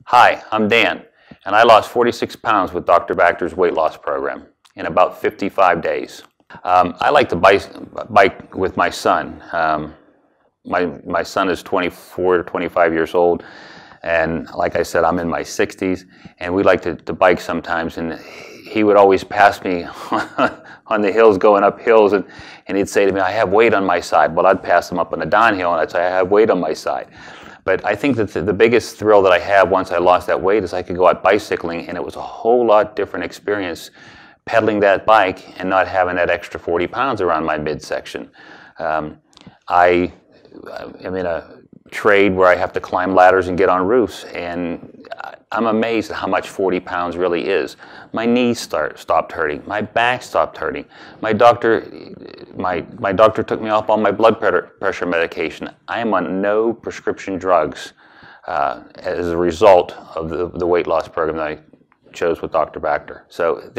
Hi, I'm Dan, and I lost 46 pounds with Dr. Vactor's weight loss program in about 55 days. I like to bike with my son. My son is 24 to 25 years old, and like I said, I'm in my 60s, and we like to bike sometimes, and he would always pass me on the hills, going up hills, and he'd say to me, I have weight on my side. Well, I'd pass him up on the downhill, and I'd say, I have weight on my side. But I think that the biggest thrill that I have once I lost that weight is I could go out bicycling, and it was a whole lot different experience pedaling that bike and not having that extra 40 pounds around my midsection. I am in a trade where I have to climb ladders and get on roofs, and I'm amazed at how much 40 pounds really is. My knees stopped hurting. My back stopped hurting. My doctor took me off all my blood pressure medication. I am on no prescription drugs as a result of the weight loss program that I chose with Dr. Vactor. So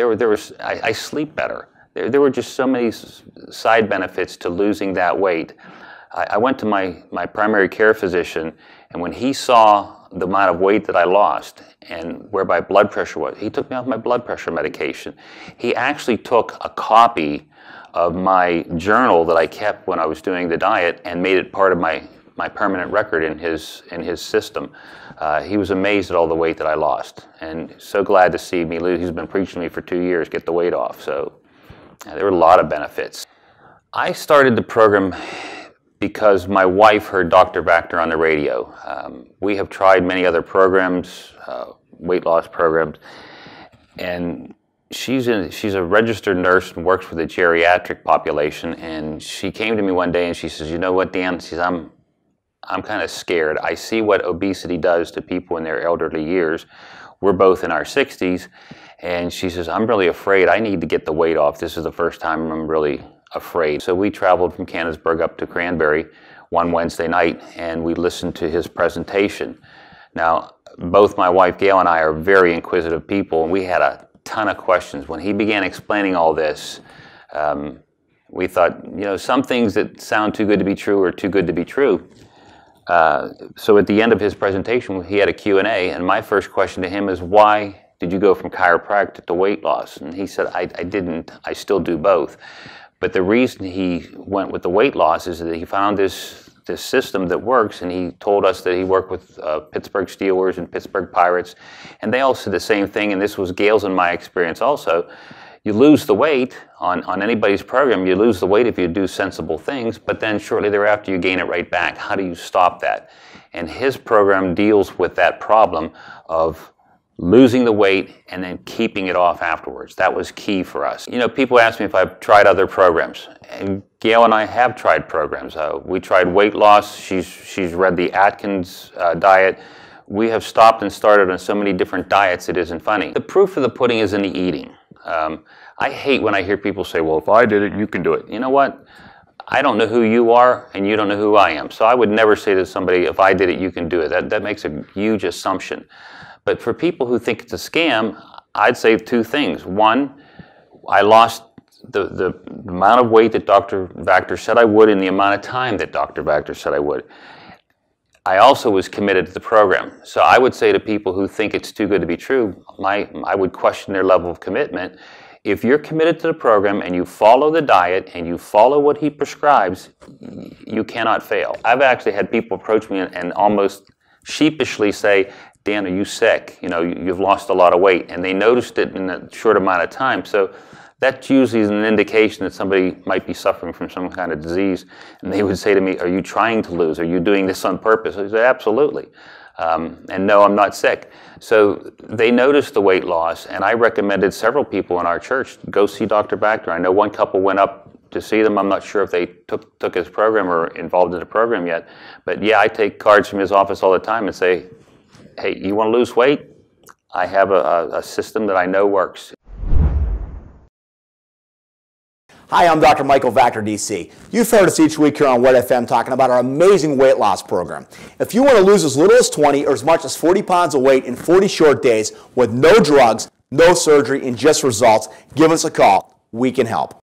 I sleep better. There were just so many side benefits to losing that weight. I went to my primary care physician, and when he saw the amount of weight that I lost and where my blood pressure was, he took me off my blood pressure medication. He actually took a copy of my journal that I kept when I was doing the diet and made it part of my permanent record in his system. He was amazed at all the weight that I lost, and so glad to see me lose. He's been preaching to me for 2 years, get the weight off. So there were a lot of benefits. I started the program because my wife heard Dr. Vactor on the radio. We have tried many other programs, weight loss programs, and she's a registered nurse and works with a geriatric population, and she came to me one day and she says, you know what, Dan, she says, I'm kind of scared. I see what obesity does to people in their elderly years. We're both in our 60s, and she says, I'm really afraid I need to get the weight off. This is the first time I'm really afraid. So we traveled from Canonsburg up to Cranberry one Wednesday night, and we listened to his presentation. Now, both my wife Gail and I are very inquisitive people, and we had a ton of questions. When he began explaining all this, we thought, you know, some things that sound too good to be true are too good to be true. So at the end of his presentation, he had a Q&A, and my first question to him is, why did you go from chiropractic to weight loss? And he said, I didn't. I still do both. But the reason he went with the weight loss is that he found this system that works, and he told us that he worked with Pittsburgh Steelers and Pittsburgh Pirates, and they all said the same thing, and this was Gail's and my experience also. You lose the weight on anybody's program, you lose the weight if you do sensible things, but then shortly thereafter you gain it right back. How do you stop that? And his program deals with that problem of losing the weight and then keeping it off afterwards. That was key for us. You know, people ask me if I've tried other programs, and Gail and I have tried programs. We tried weight loss. She's read the Atkins diet. We have stopped and started on so many different diets it isn't funny. The proof of the pudding is in the eating. I hate when I hear people say, well, if I did it, you can do it. You know what? I don't know who you are, and you don't know who I am. So I would never say to somebody, if I did it, you can do it. That makes a huge assumption. But for people who think it's a scam, I'd say two things. One, I lost the amount of weight that Dr. Vactor said I would in the amount of time that Dr. Vactor said I would. I also was committed to the program. So I would say to people who think it's too good to be true, I would question their level of commitment. If you're committed to the program and you follow the diet and you follow what he prescribes, you cannot fail. I've actually had people approach me and almost sheepishly say, Dan, are you sick? You know, you've lost a lot of weight. And they noticed it in a short amount of time. So that usually is an indication that somebody might be suffering from some kind of disease. And they would say to me, are you trying to lose? Are you doing this on purpose? I said, absolutely. And no, I'm not sick. So they noticed the weight loss, and I recommended several people in our church go see Dr. Vactor. I know one couple went up to see them. I'm not sure if they took his program or involved in the program yet. But yeah, I take cards from his office all the time and say, hey, you want to lose weight? I have a system that I know works. Hi, I'm Dr. Michael Vactor, DC. You've heard us each week here on What FM talking about our amazing weight loss program. If you want to lose as little as 20 or as much as 40 pounds of weight in 40 short days with no drugs, no surgery, and just results, give us a call. We can help.